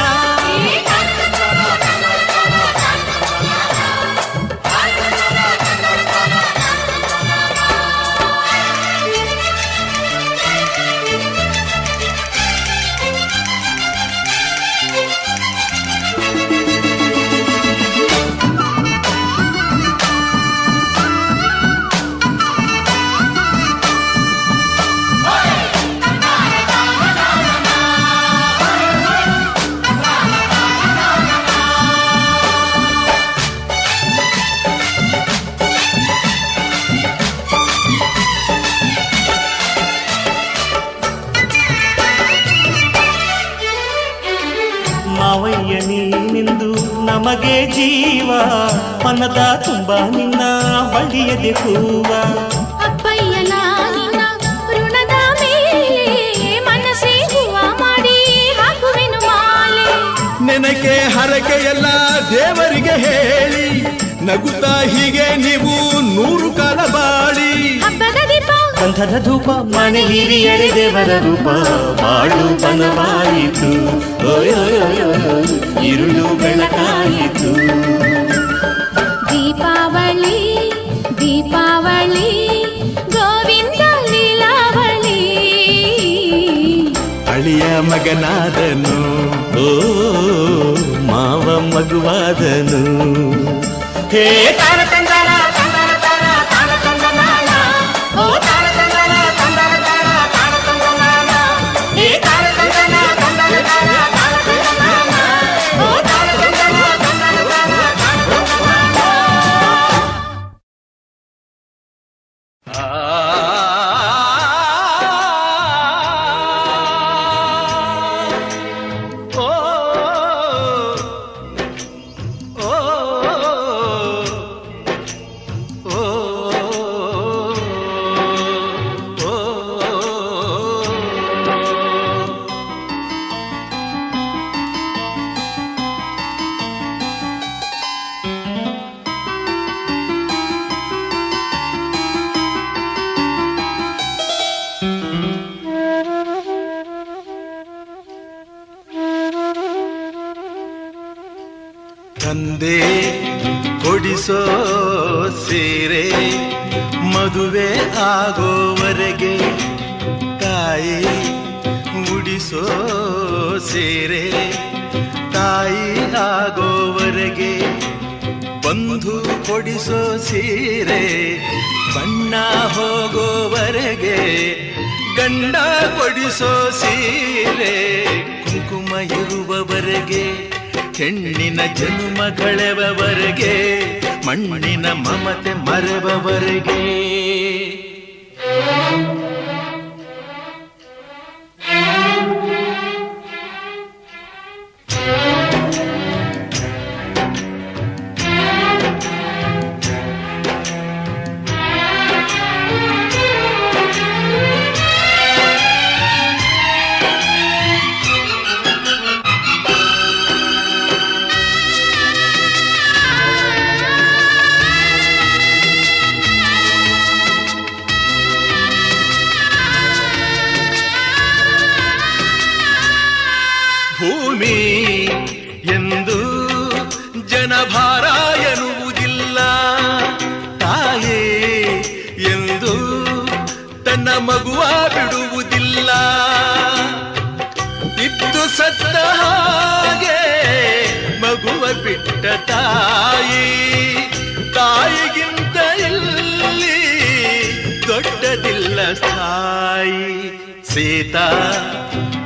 ಮಾವಯ್ಯ ನೀನೆಂದು ನಮಗೆ ಜೀವ, ಮನದ ತುಂಬ ನಿನ್ನ ಬಳ್ಳಿಯದೆ ಹೂವ. ಅಪ್ಪಯ್ಯನ ನಿನ್ನ ಋಣದ ಮೇಲೆ ಮನಸ್ಸೇ ಹೂವ ಮಾಡಿ ಹಾಕುವೆನು ಮಾಲೆ. ನೆನಕೆ ಹರಕೆ ಎಲ್ಲ ದೇವರಿಗೆ ಹೇಳಿ ನಗುತ್ತಾ ಹೀಗೆ ನೀವು 100 ಕಾಲ ಬಾಳಿ. ಹಬ್ಬದ ದೀಪ ಗಂಧದ ಧೂಪ ಮನೆ ಹಿರಿಯರೆ ದೇವರ ರೂಪ. ಬಾಳು ಬನವಾಯಿತು ഇരുಳು ಬೆಳಕಾಯಿತು. ದೀಪಾವಳಿ ದೀಪಾವಳಿ ಗೋವಿಂದ ಲೀಲಾವಳಿ. ಅಳಿಯ ಮಗನಾದನು ಓ ಮಾವ ಮಗುವಾದನು. ಹೇ ತಾನ ತಂದಾನ ತಂದಾನ ತಾನ ತಾನ ತಂದನಾನ. ಓ ತಾನ ತಂದಾನ ತಂದಾನ ತಾನ ತಾನ ತಂದನಾನ. ಹೇ ತಾನ ತಂದಾನ ತಂದಾನ ತಾನ ತಾನ ತಂದನಾನ. ಓ ತಾನ ತಂದಾನ ತಂದಾನ ತಾನ ತಾನ ತಂದನಾನ. ತಂದೆ ಕೊಡಿಸೋ ಸೀರೆ ಮದುವೆ ಆಗೋವರೆಗೆ, ತಾಯಿ ಉಡಿಸೋ ಸೀರೆ ತಾಯಿ ಆಗೋವರೆಗೆ, ಬಂಧು ಕೊಡಿಸೋ ಸೀರೆ ಬಣ್ಣ ಹೋಗೋವರೆಗೆ, ಗಂಡ ಕೊಡಿಸೋ ಸೀರೆ ಕುಂಕುಮ ಇರುವವರೆಗೆ, ಹೆಣ್ಣಿನ ಜನ್ಮ ಕಳೆವವರೆಗೆ, ಮಣ್ಣಿನ ಮಮತೆ ಮರೆವವರೆಗೆ. ಭೂಮಿ ಎಂದು ಜನಭಾರ ಎನ್ನುವುದಿಲ್ಲ, ತಾಯೇ ಎಂದು ತನ್ನ ಮಗುವ ಬಿಡುವುದಿಲ್ಲ. ಇದ್ದು ಸತ್ತ ಹಾಗೆ ಮಗುವ ಬಿಟ್ಟ ತಾಯಿ, ತಾಯಿಗಿಂತ ಇಲ್ಲಿ ದೊಡ್ಡದಿಲ್ಲ ಸ್ಥಾಯಿ. ಸೀತಾ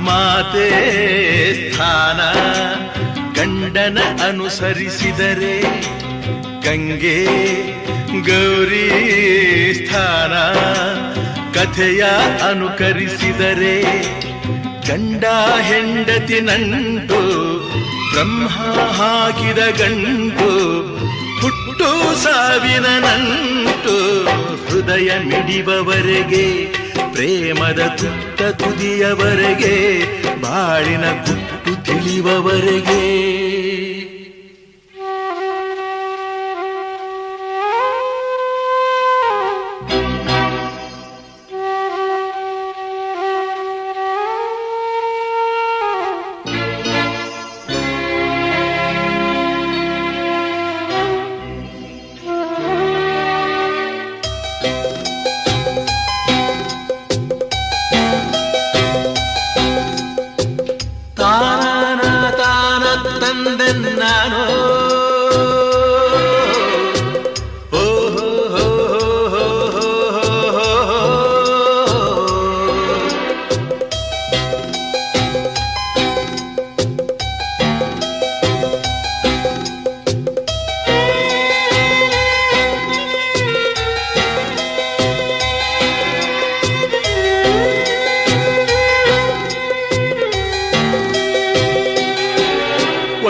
ಮಾತೆ ಸ್ಥಾನ ಗಂಡನ ಅನುಸರಿಸಿದರೆ, ಗಂಗೆ ಗೌರಿ ಸ್ಥಾನ ಕಥೆಯ ಅನುಕರಿಸಿದರೆ ಗಂಡ ಹೆಂಡತಿ ನಂಟು, ಬ್ರಹ್ಮ ಹಾಕಿದ ಗಂಟು, ಹುಟ್ಟು ಸಾವಿನ ನಂಟು. ಹೃದಯ ಮಿಡಿಬವರೆಗೆ, ಪ್ರೇಮದ ತುತ್ತ ತುದಿಯವರೆಗೆ, ಬಾಳಿನ ಗುಟ್ಟು ತಿಳಿಯುವವರೆಗೆ. ನಾನು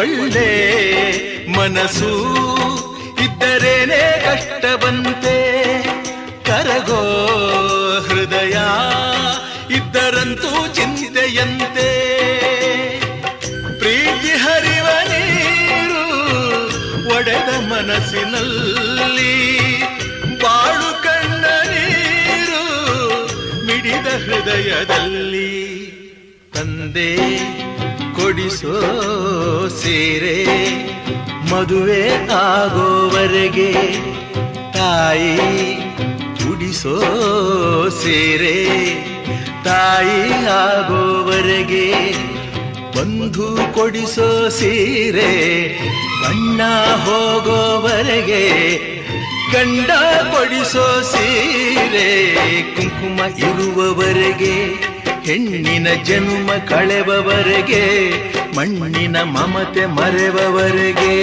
ಒಳ್ಳೆ ಮನಸ್ಸು ಇದ್ದರೇನೆ ಕಷ್ಟ ಬಂತೆ, ಕರಗೋ ಹೃದಯ ಇದ್ದರಂತೂ ಚಿಂತೆಯಂತೆ. ಪ್ರೀತಿ ಹರಿವ ನೀರು ಒಡೆದ ಮನಸ್ಸಿನಲ್ಲಿ, ಬಾಳು ಕಣ್ಣ ನೀರು ಮಿಡಿದ ಹೃದಯದಲ್ಲಿ. ತಂದೆ ಕೊಡಿಸೋ ಸೀರೆ ಮದುವೆ ಆಗೋವರೆಗೆ, ತಾಯಿ ಉಡಿಸೋ ಸೀರೆ ತಾಯಿ ಆಗೋವರೆಗೆ, ಬಂಧು ಕೊಡಿಸೋ ಸೀರೆ ಬಣ್ಣ ಹೋಗೋವರೆಗೆ, ಗಂಡ ಕೊಡಿಸೋ ಸೀರೆ ಕುಂಕುಮ ಇರುವವರೆಗೆ, ಹೆಣ್ಣಿನ ಜನ್ಮ ಕಳೆವವರೆಗೆ, ಮಣ್ಣಿನ ಮಮತೆ ಮರೆವವರೆಗೆ.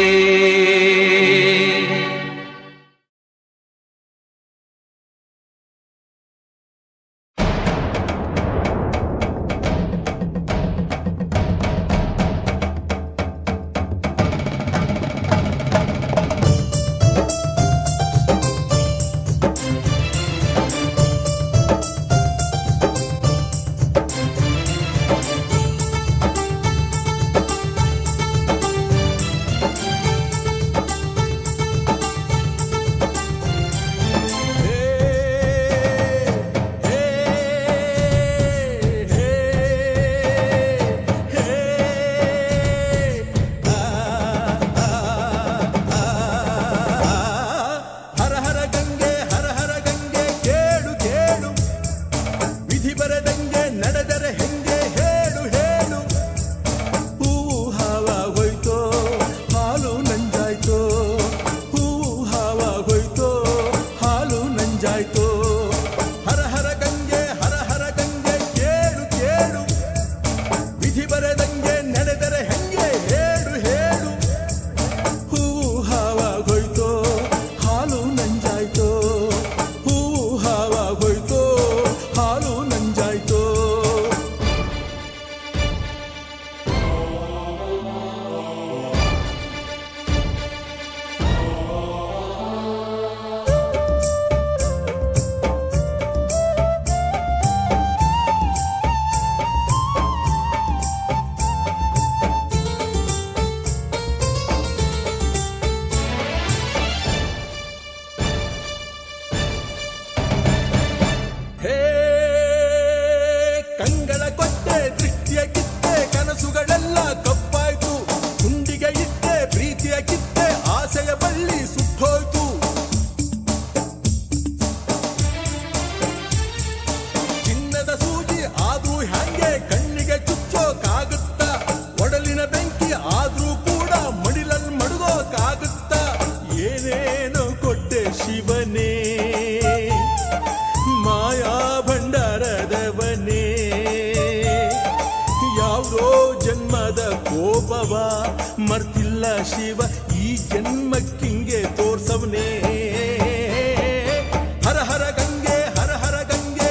ಮರ್ತಿಲ್ಲ ಶಿವ ಈ ಜನ್ಮಕ್ಕಿಂಗೆ ತೋರ್ಸವನೇ. ಹರ ಹರ ಗಂಗೆ ಹರ ಹರ ಗಂಗೆ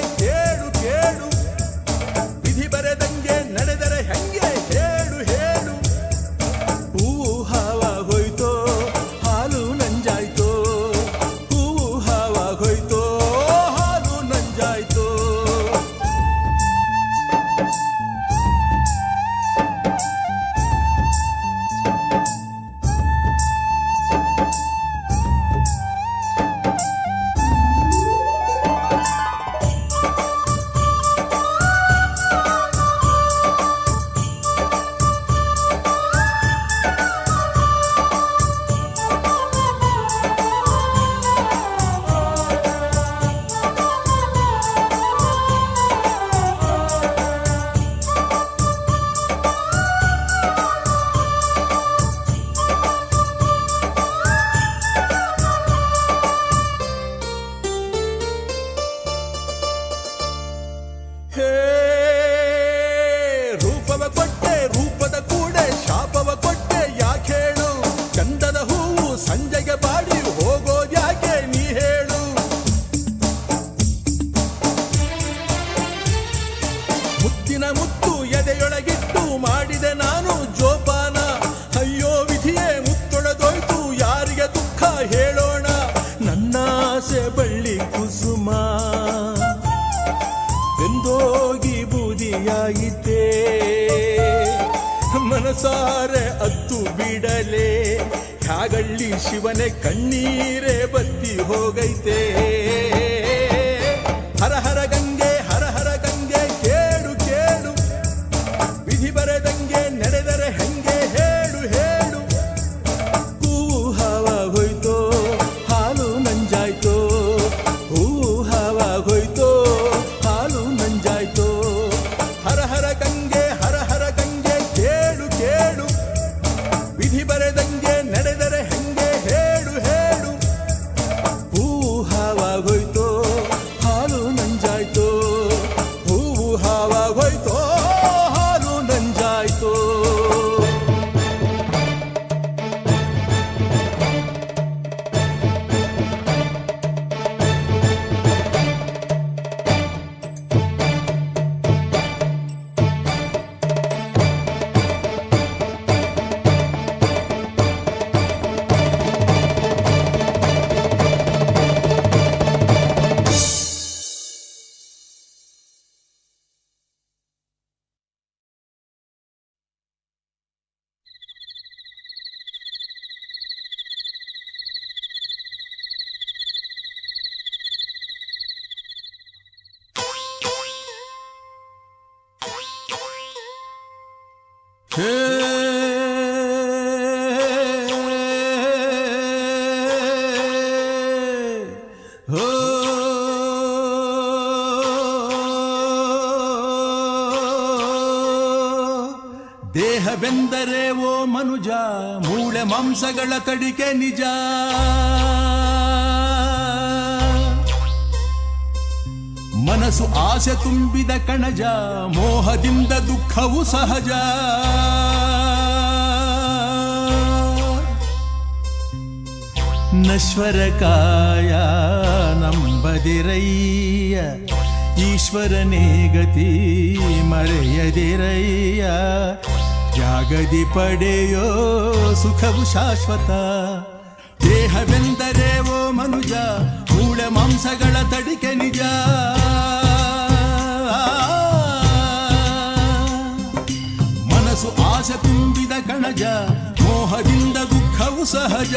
ಮುತ್ತಿನ ಮುತ್ತು ಎದೆಯೊಳಗಿಟ್ಟು ಮಾಡಿದೆ ನಾನು ಜೋಪಾನ. ಅಯ್ಯೋ ವಿಧಿಯೇ ಮುತ್ತೊಡೆದೋಯ್ತು, ಯಾರಿಗೆ ದುಃಖ ಹೇಳೋಣ. ನನ್ನಾಸೆ ಬಳ್ಳಿ ಕುಸುಮ ಬೆಂದೋಗಿ ಬೂದಿಯಾಯಿತೇ, ಮನಸಾರೆ ಅತ್ತು ಬಿಡಲೆ ಹ್ಯಾಗಳ್ಳಿ ಶಿವನೇ ಕಣ್ಣೀರೇ ಬತ್ತಿ ಹೋಗೈತೆ. ಹರ ಹರ ಗಂಗೆ ಹರ ಹರ ಗಂಗೆ ಕೇಳು ಕೇಳು, ವಿಧಿ ಬರೆದಂಗೆ ನಡೆದರೆ ಹೆಂಗೆ ಹೇಳು ಹೇಳು. ಹೂವು ಹಾವಾಗೋಯ್ತೋ ಹಾಲು ನಂಜಾಯ್ತೋ, ಹೂವು ಹಾವಾಗೋಯ್ತೋ ಹಾಲು ನಂಜಾಯ್ತೋ. ಹರ ಹರ ಗಂಗೆ ಹರ ಹರ ಗಂಗೆ ಕೇಳು ಕೇಳು, ವಿಧಿ ಬರೆದಂಗೆ ನಡೆದರೆ ಹೆಂಗೆ ಹೇಳು ಹೇಳು. ಹೂವು ಹಾವಾಗೋಯ್ತೋ ಹಾಲು ನಂಜಾಯ್ತೋ, ಹೂವು ಹಾವಾಗೋಯ್ತೋ ಹಾಲು ನಂಜಾಯ್ತೋ. ಹೇ ಹೋ ದೇಹವೆಂದರೆ ಓ ಮನುಜ, ಮೂಳೆ ಮಾಂಸಗಳ ತಡಿಕೆ ನಿಜ. ಮನಸ್ಸು ಆಸೆ ತುಂಬಿದ ಕಣಜ, ಮೋಹದಿಂದ ದುಃಖವು ಸಹಜ. ನಶ್ವರ ಕಾಯ ನಂಬದಿರಯ್ಯ, ಈಶ್ವರನೇ ಗತಿ ಮರೆಯದಿರಯ್ಯ. ಜಾಗದಿ ಪಡೆಯೋ ಸುಖವು ಶಾಶ್ವತ. ದೇಹವೆಂದರೆ ಓ ಮನುಜ, ಮೂಳೆ ಮಾಂಸಗಳ ತಡಿಕೆ ನಿಜ. ಮನಸ್ಸು ಆಸೆ ತುಂಬಿದ ಕಣಜ, ಮೋಹದಿಂದ ದುಃಖವು ಸಹಜ.